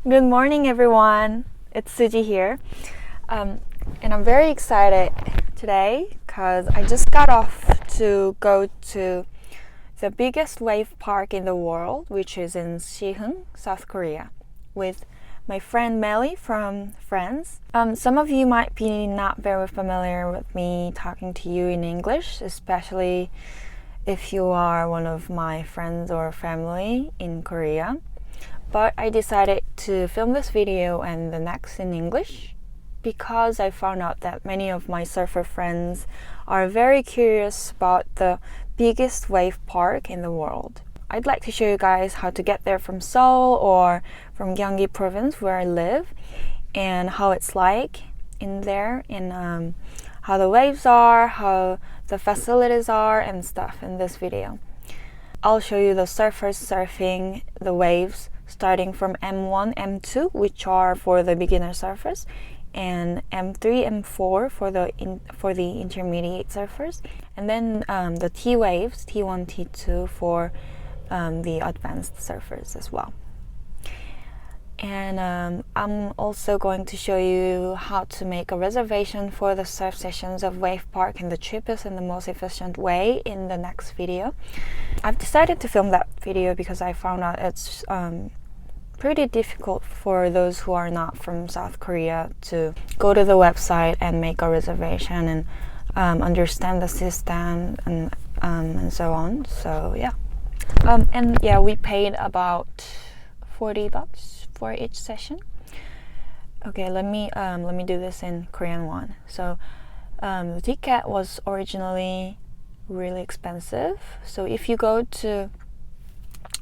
Good morning, everyone. It's Suji here. And I'm very excited today because I just got off to go to the biggest wave park in the world, which is in Siheung, South Korea, with my friend Melly from France. Some of you might be not very familiar with me talking to you in English, especially if you are one of my friends or family in Korea. But I decided to film this video and the next in English because I found out that many of my surfer friends are very curious about the biggest wave park in the world. I'd like to show you guys how to get there from Seoul or from Gyeonggi province where I live, and how it's like in there, and how the waves are, how the facilities are and stuff in this video. I'll show you the surfers surfing the waves starting from M1, M2, which are for the beginner surfers, and M3, M4 for the intermediate surfers, and then the T waves, T1, T2 for the advanced surfers as well. And I'm also going to show you how to make a reservation for the surf sessions of Wave Park in the cheapest and the most efficient way in the next video. I've decided to film that video because I found out it's pretty difficult for those who are not from South Korea to go to the website and make a reservation and understand the system and so on. So yeah. And yeah, we paid about $40 for each session. Okay, let me do this in Korean won. So the ticket was originally really expensive. So if you go to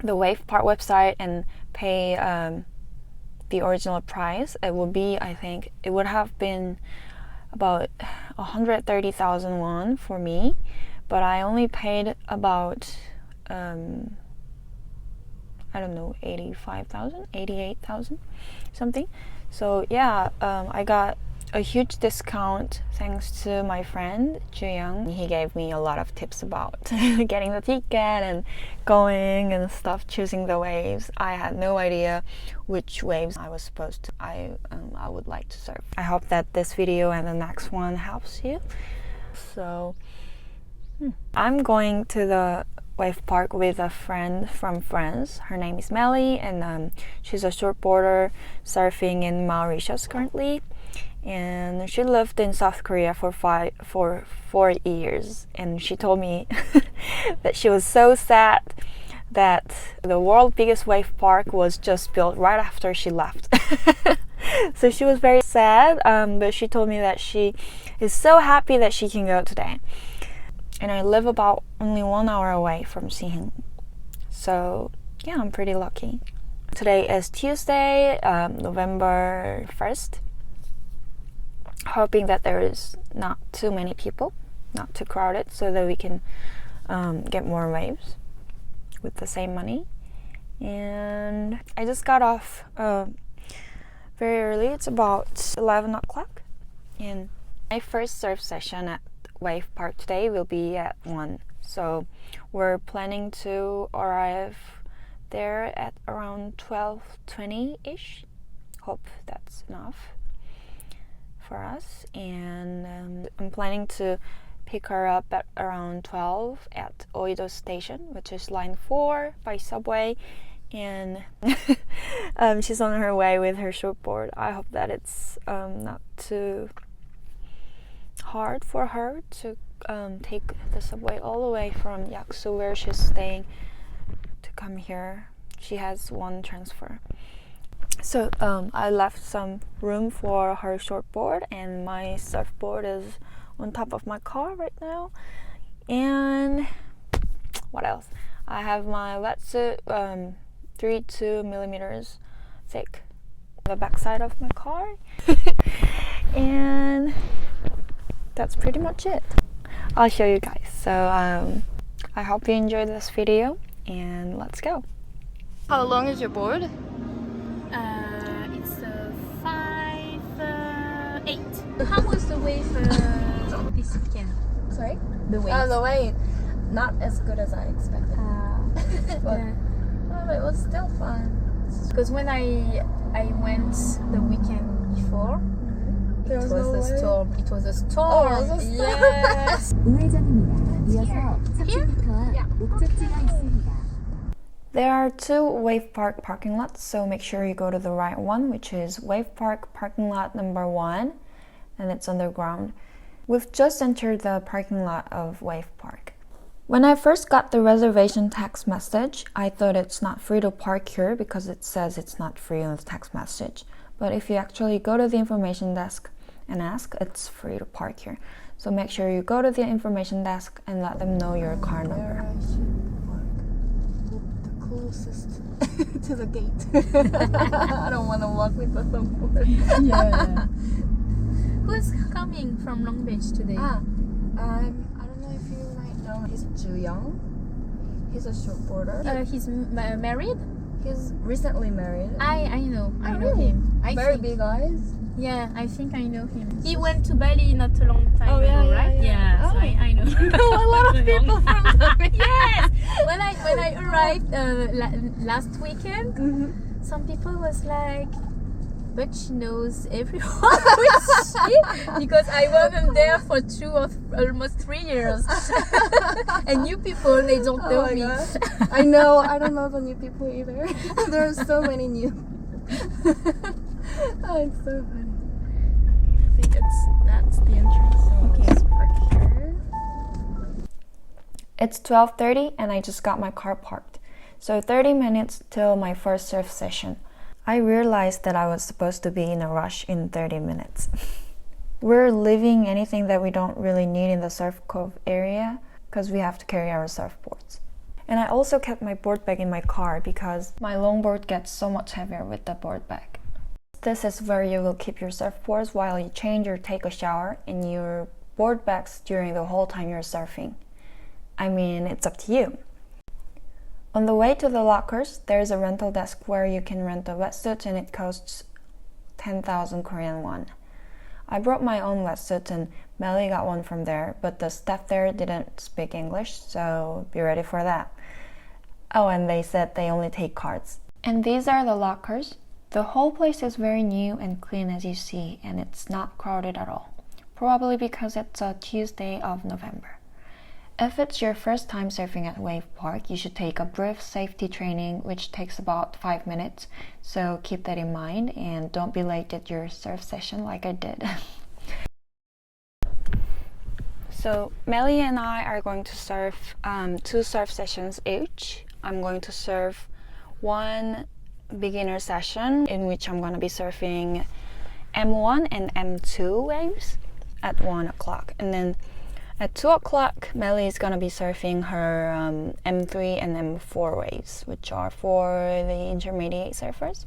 the Wave Park website and pay the original price, it would be, I think, it would have been about 130,000 won for me, but I only paid about I don't know, 85,000, 88,000 something. So yeah, I got a huge discount thanks to my friend Ju-young. He gave me a lot of tips about getting the ticket and going and stuff, choosing the waves. I had no idea which waves I was supposed to I would like to surf. I hope that this video and the next one helps you. So I'm going to the Wave Park with a friend from France. Her name is Melly, and she's a shortboarder surfing in Mauritius currently. And she lived in South Korea for 4 years. And she told me that she was so sad that the world's biggest wave park was just built right after she left. So she was very sad, but she told me that she is so happy that she can go today. And I live about only 1 hour away from Siheung. So yeah, I'm pretty lucky. Today is Tuesday, November 1st. Hoping that there is not too many people, not too crowded, so that we can get more waves with the same money. And I just got off very early. It's about 11 o'clock. And my first surf session at Wave Park today will be at 1. So we're planning to arrive there at around 12:20-ish. Hope that's enough for us. And I'm planning to pick her up at around 12 at Oido Station, which is line 4 by subway. And she's on her way with her shortboard. I hope that it's not too hard for her to take the subway all the way from Yaksu, where she's staying, to come here. She has one transfer. So I left some room for her shortboard, and my surfboard is on top of my car right now. And what else? I have my Wetsuit 32 millimeters thick, the backside of my car. And that's pretty much it. I'll show you guys. So I hope you enjoyed this video, and let's go. How long is your board? It's 5'8". How was the wave this weekend? Sorry? The wave. The wave, not as good as I expected. But it was still fun. Because when I went the weekend before, There it was was no a way? storm. It was a storm. Oh, it was a storm. Yes. 우회전입니다. 이어서 30m 앞 목적지가 있습니다. There are two Wave Park parking lots, so make sure you go to the right one, which is Wave Park parking lot number 1, and it's underground. We've just entered the parking lot of Wave Park. When I first got the reservation text message, I thought it's not free to park here because it says it's not free on the text message. But if you actually go to the information desk and ask, it's free to park here. So make sure you go to the information desk and let them know your car number. Closest to the gate. I don't want to walk with the thumbboard. Yeah. Who's coming from Long Beach today? I don't know if you might know. He's Ju Young. He's a shortboarder. He's married? He's recently married. I know. I know really? him. Very big eyes. Yeah, I think I know him. He went to Bali not a long time ago, yeah, right? yeah. So I know. You know a lot of people from the Yes. When I arrived last weekend, some people was like, but she knows everyone. Who's she? Because I wasn't there for almost 3 years. And new people, they don't know me. Gosh. I know. I don't know the new people either. There are so many new. Oh, it's so funny. I think that's the entrance. Okay, let's park here. It's 12:30 and I just got my car parked. So 30 minutes till my first surf session. I realized that I was supposed to be in a rush in 30 minutes. We're leaving anything that we don't really need in the surf cove area because we have to carry our surfboards. And I also kept my board bag in my car because my longboard gets so much heavier with the board bag. This is where you will keep your surfboards while you change or take a shower and your board bags during the whole time you're surfing. I mean, it's up to you. On the way to the lockers, there's a rental desk where you can rent a wetsuit and it costs 10,000 Korean won. I brought my own wetsuit and Melly got one from there, but the staff there didn't speak English, so be ready for that. Oh, and they said they only take cards. And these are the lockers. The whole place is very new and clean as you see, and it's not crowded at all. Probably because it's a Tuesday of November. If it's your first time surfing at Wave Park, you should take a brief safety training which takes about 5 minutes, so keep that in mind and don't be late at your surf session like I did. So Melly and I are going to surf 2 surf sessions each. I'm going to surf one beginner session in which I'm going to be surfing M1 and M2 waves at 1 o'clock, and then at 2 o'clock, Melly is going to be surfing her M3 and M4 waves, which are for the intermediate surfers.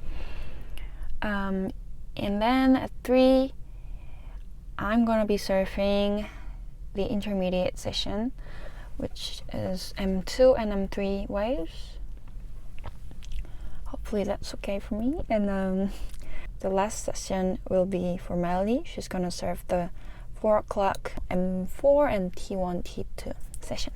And then at 3, I'm going to be surfing the intermediate session, which is M2 and M3 waves. Hopefully that's okay for me. And the last session will be for Melly. She's going to surf the 4 o'clock M4 and T1, T2 session.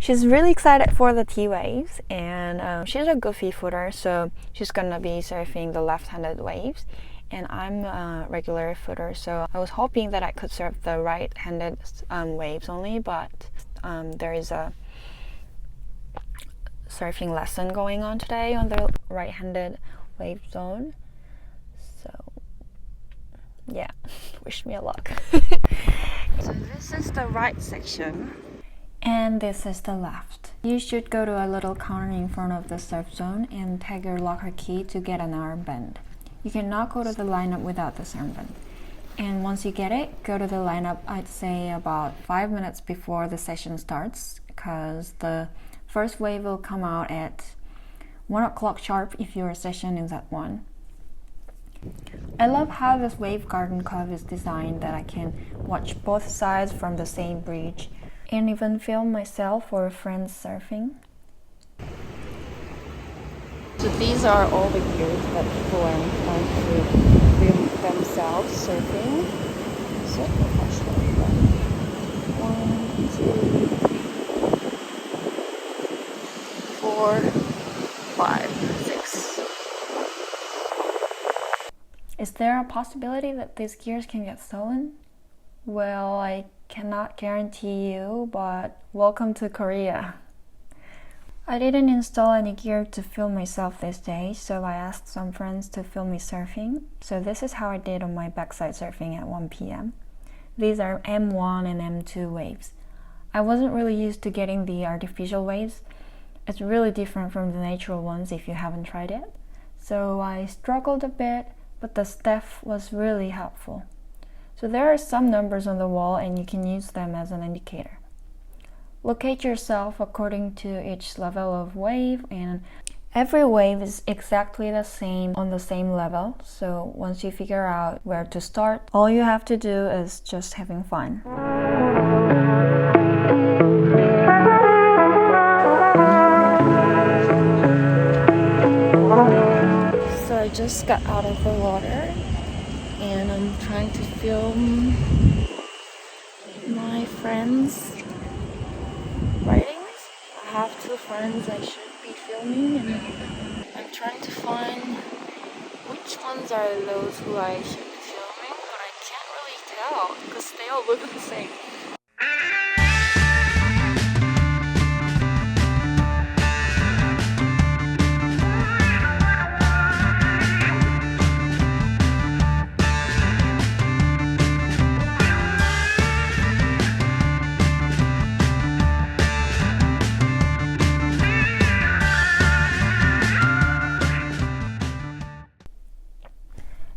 She's really excited for the T waves, and she's a goofy footer, so she's gonna be surfing the left-handed waves, and I'm a regular footer, so I was hoping that I could surf the right-handed waves only, but there is a surfing lesson going on today on the right-handed wave zone, so yeah, wish me luck. So this is the right section and this is the left. You should go to a little counter in front of the surf zone and tag your locker key to get an armband. You cannot go to the lineup without this armband. And once you get it, go to the lineup, I'd say about 5 minutes before the session starts, because the first wave will come out at 1 o'clock sharp if your session is at 1. I love how this wave garden cove is designed, that I can watch both sides from the same bridge and even film myself or friends surfing. So these are all the gears that people are going to film themselves surfing. So professional. 1, 2, 3, 4, 5, 6. Is there a possibility that these gears can get stolen? Well, I cannot guarantee you, but welcome to Korea. I didn't install any gear to film myself this day, so I asked some friends to film me surfing. So this is how I did on my backside surfing at 1 p.m. These are M1 and M2 waves. I wasn't really used to getting the artificial waves. It's really different from the natural ones if you haven't tried it. So I struggled a bit, but the staff was really helpful. So there are some numbers on the wall and you can use them as an indicator. Locate yourself according to each level of wave, and every wave is exactly the same on the same level. So once you figure out where to start, all you have to do is just having fun. So I just got out of the water and I'm trying to film my friends' writings. I have two friends I should be filming and I'm trying to find which ones are those who I should be filming, but I can't really tell because they all look the same.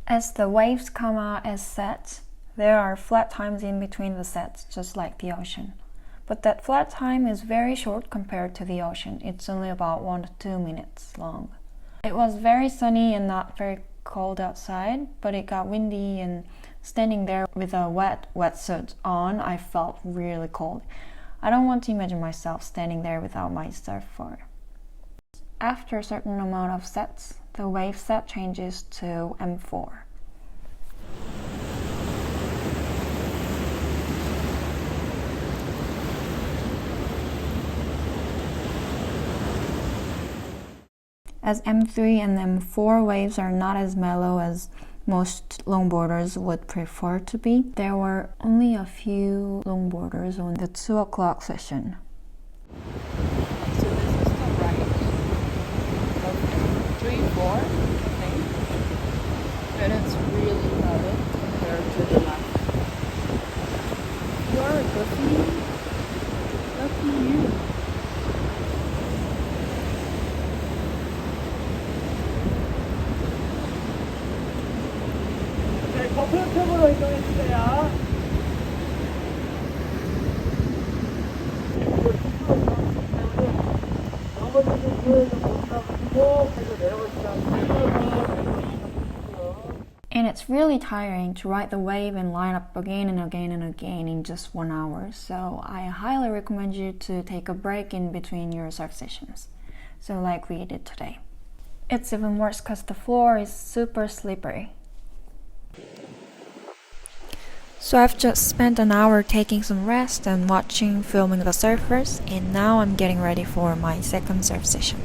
As the waves come out as sets, there are flat times in between the sets, just like the ocean. But that flat time is very short compared to the ocean. It's only about 1 to 2 minutes long. It was very sunny and not very cold outside, but it got windy, and standing there with a wetsuit on, I felt really cold. I don't want to imagine myself standing there without my surfboard. After a certain amount of sets, the wave set changes to M4. As M3 and M4 waves are not as mellow as most longboarders would prefer to be, there were only a few longboarders on the 2 o'clock session. So this is the right of 3-4, I think, and it's really crowded compared to the left. You're lucky you. 거품으로 이동해주세요. And it's really tiring to ride the wave and line up again and again and again in just 1 hour. So I highly recommend you to take a break in between your surf sessions. So like we did today. It's even worse because the floor is super slippery. So I've just spent an hour taking some rest and watching filming the surfers, and now I'm getting ready for my second surf session.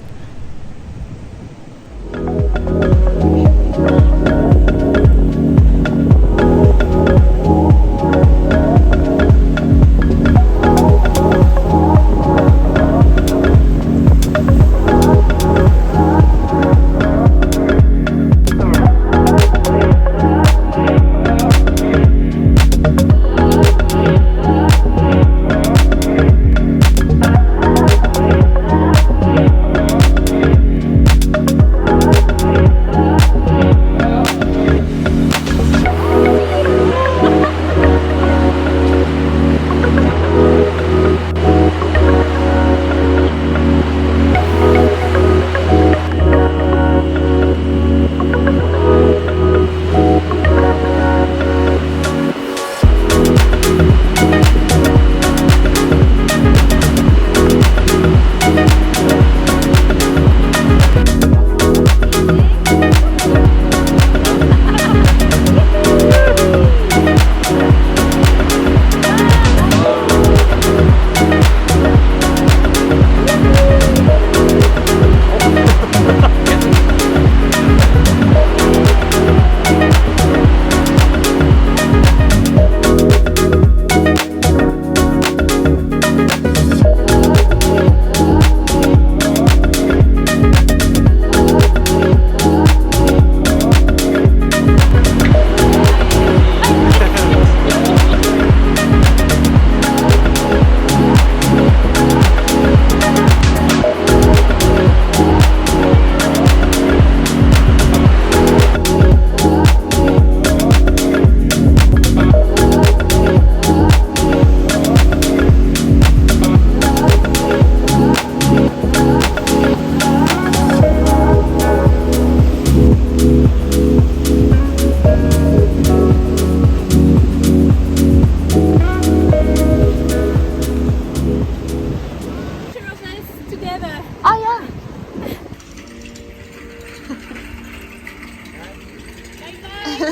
Do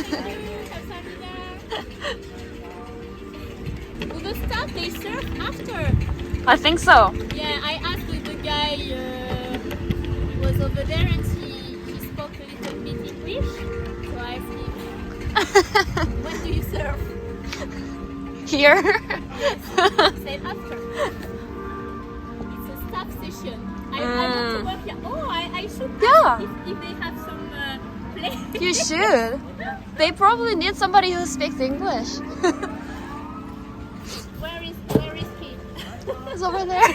the stuff they serve after? I think so. Yeah, I asked the guy who was over there and he spoke a little bit English. So I asked him, what do you serve? Here. Yes, he said after. It's a staff session. I want to work here. Oh, I should Yeah. ask if they have some play. You should. They probably need somebody who speaks English. Where is he? It's over there.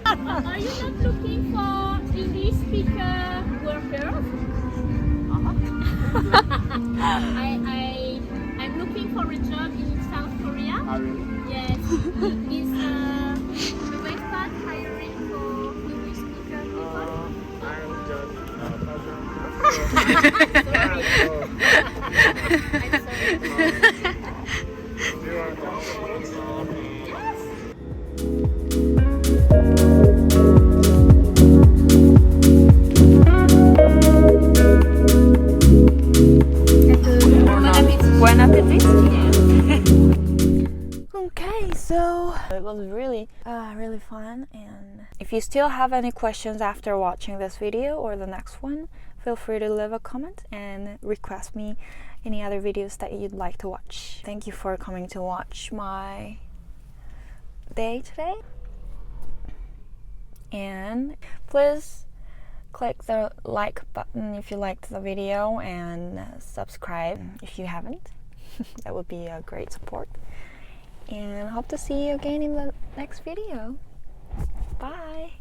Are you not looking for English speaker workers? I'm looking for a job in South Korea. Yes. Is the Westpac hiring for English speaker people? I'm just Sorry. I'm sorry. Yes. Buen appetit. Okay, so it was really fun, and if you still have any questions after watching this video or the next one, feel free to leave a comment and request me any other videos that you'd like to watch. Thank you for coming to watch my day today, and please click the like button if you liked the video, and subscribe if you haven't. That would be a great support, and hope to see you again in the next video. Bye.